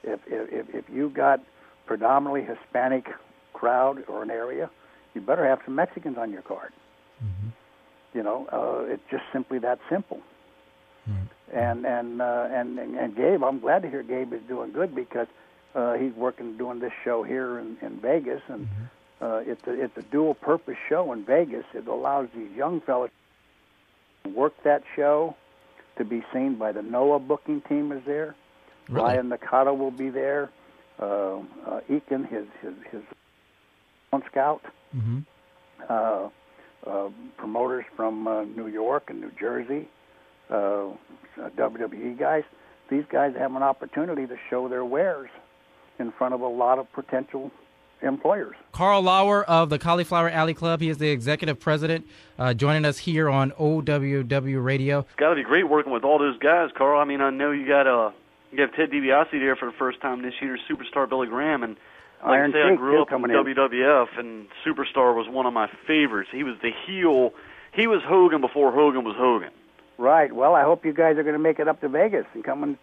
if you got predominantly Hispanic crowd or an area, you better have some Mexicans on your card. Mm-hmm. You know, it's just simply that simple. Mm-hmm. And Gabe, I'm glad to hear Gabe is doing good because he's doing this show here in Vegas, and it's a dual-purpose show in Vegas. It allows these young fellas to work that show, to be seen by the NOAA booking team is there. Really? Ryan Nakata will be there. Eakin, his scout. Mm-hmm. Promoters from New York and New Jersey, WWE guys. These guys have an opportunity to show their wares in front of a lot of potential employers. Karl Lauer of the Cauliflower Alley Club. He is the executive president, joining us here on OWW Radio. It's got to be great working with all those guys, Carl. I mean, I know you have Ted DiBiase there for the first time this year, Superstar Billy Graham, and like Iron I say, I Sheik grew up in in. WWF, and Superstar was one of my favorites. He was the heel. He was Hogan before Hogan was Hogan. Right. Well, I hope you guys are going to make it up to Vegas and come and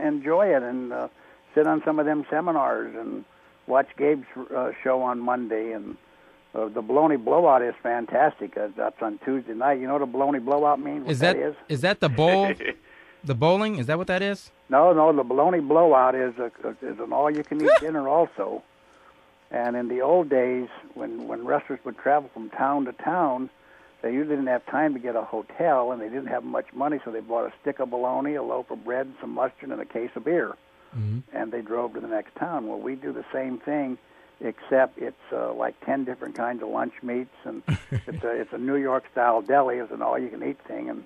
enjoy it and sit on some of them seminars and watch Gabe's show on Monday. And the Baloney Blowout is fantastic. That's on Tuesday night. You know what a Baloney Blowout means? Is that the bowl? The bowling? Is that what that is? No, the Baloney Blowout is an all-you-can-eat dinner also. And in the old days, when wrestlers would travel from town to town, they usually didn't have time to get a hotel, and they didn't have much money, so they bought a stick of bologna, a loaf of bread, some mustard, and a case of beer. Mm-hmm. And they drove to the next town. Well, we do the same thing, except it's like 10 different kinds of lunch meats, and it's a New York-style deli. It's an all-you-can-eat thing, and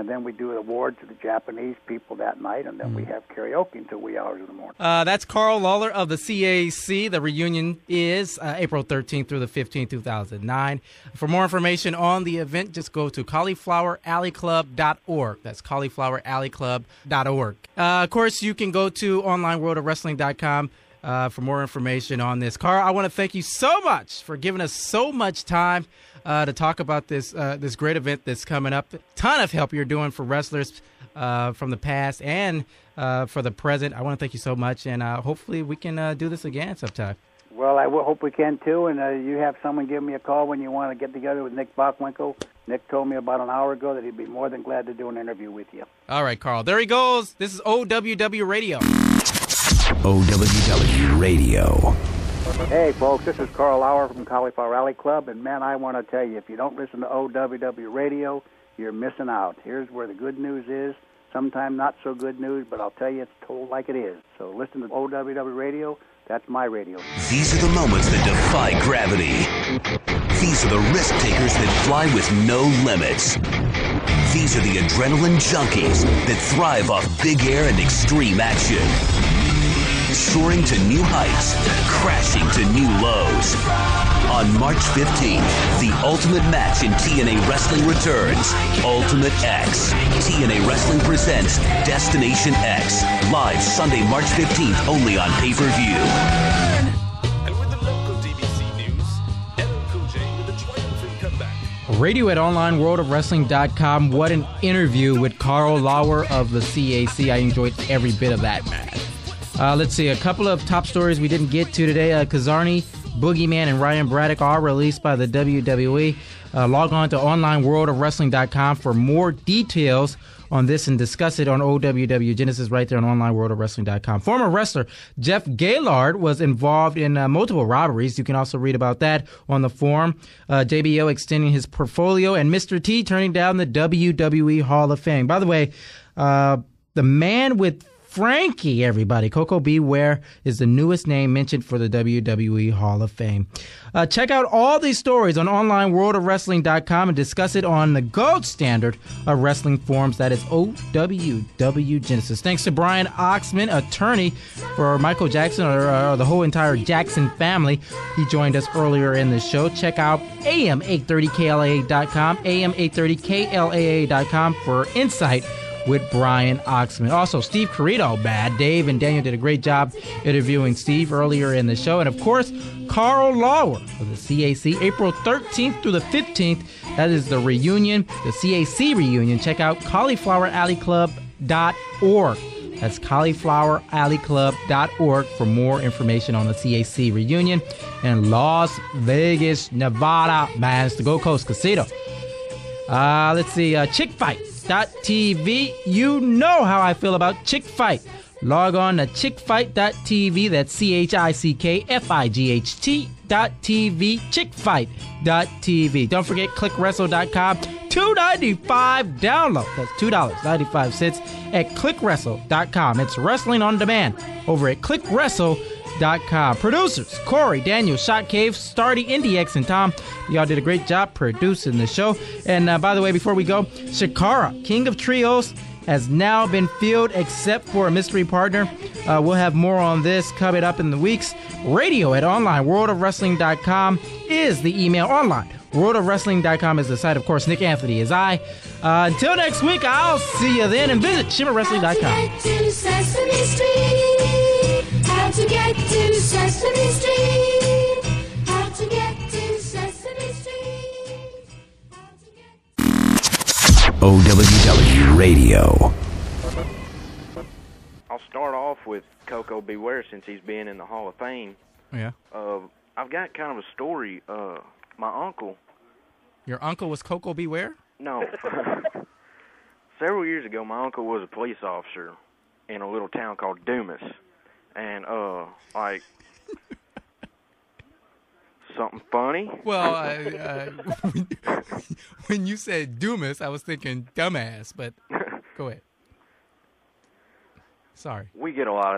then we do awards to the Japanese people that night, and then we have karaoke until wee hours in the morning. That's Karl Lauer of the CAC. The reunion is April 13th through the 15th, 2009. For more information on the event, just go to caulifloweralleyclub.org. That's caulifloweralleyclub.org. Of course, you can go to onlineworldofwrestling.com for more information on this. Karl, I want to thank you so much for giving us so much time to talk about this great event that's coming up. A ton of help you're doing for wrestlers from the past and for the present. I want to thank you so much, and hopefully we can do this again sometime. Well, I hope we can, too, and you have someone give me a call when you want to get together with Nick Bockwinkel. Nick told me about an hour ago that he'd be more than glad to do an interview with you. All right, Karl. There he goes. This is OWW Radio. OWW Radio. Hey, folks, this is Karl Lauer from Cauliflower Alley Club, and, man, I want to tell you, if you don't listen to OWW Radio, you're missing out. Here's where the good news is, sometimes not so good news, but I'll tell you it's told like it is. So listen to OWW Radio. That's my radio. These are the moments that defy gravity. These are the risk takers that fly with no limits. These are the adrenaline junkies that thrive off big air and extreme action. Soaring to new heights, crashing to new lows. On March 15th, the ultimate match in TNA Wrestling returns. Ultimate X. TNA Wrestling presents Destination X. Live Sunday, March 15th, only on pay-per-view. And with the local DBC news, LL Cool J with a triumphant comeback. Radio at onlineworldofwrestling.com. What an interview with Karl Lauer of the CAC. I enjoyed every bit of that, man. Let's see, a couple of top stories we didn't get to today. Kazarni, Boogeyman, and Ryan Braddock are released by the WWE. Log on to onlineworldofwrestling.com for more details on this and discuss it on OWW Genesis right there on onlineworldofwrestling.com. Former wrestler Jeff Gaylord was involved in multiple robberies. You can also read about that on the forum. JBL extending his portfolio, and Mr. T turning down the WWE Hall of Fame. By the way, the man with Frankie, everybody. Coco Beware is the newest name mentioned for the WWE Hall of Fame. Check out all these stories on onlineworldofwrestling.com and discuss it on the gold standard of wrestling forums. That is OWW Genesis. Thanks to Brian Oxman, attorney for Michael Jackson or the whole entire Jackson family. He joined us earlier in the show. Check out AM830KLAA.com, AM830KLAA.com for insight with Brian Oxman. Also, Steve Corino, Bad Dave and Daniel did a great job interviewing Steve earlier in the show. And, of course, Karl Lauer of the CAC, April 13th through the 15th. That is the reunion, the CAC reunion. Check out caulifloweralleyclub.org. That's caulifloweralleyclub.org for more information on the CAC reunion in Las Vegas, Nevada. Man, it's the Gold Coast Casino. Let's see, chickfight.tv. You know how I feel about Chick Fight. Log on to chickfight.tv. That's CHICKFIGHT.tv. Chickfight.tv. Don't forget clickWrestle.com. $2.95 download. That's $2.95 at clickWrestle.com. It's wrestling on demand over at clickWrestle.com. Producers Corey, Daniel, Shot Cave, Stardy, IndieX, and Tom. Y'all did a great job producing the show. And by the way, before we go, Shakara, King of Trios, has now been filled except for a mystery partner. We'll have more on this coming up in the weeks. Radio at online worldofwrestling.com is the email. Online worldofwrestling.com is the site. Of course, Nick Anthony is I. Until next week, I'll see you then, and visit shimmerwrestling.com. How to get to Sesame Street? How to get to Sesame Street? How to get to Sesame Street? How to get OWW Radio. I'll start off with Coco Beware since he's been in the Hall of Fame. Yeah. I've got kind of a story. My uncle. Your uncle was Coco Beware? No. Several years ago, my uncle was a police officer in a little town called Dumas. And, something funny? Well, when you said Dumas, I was thinking dumbass, but go ahead. Sorry. We get a lot of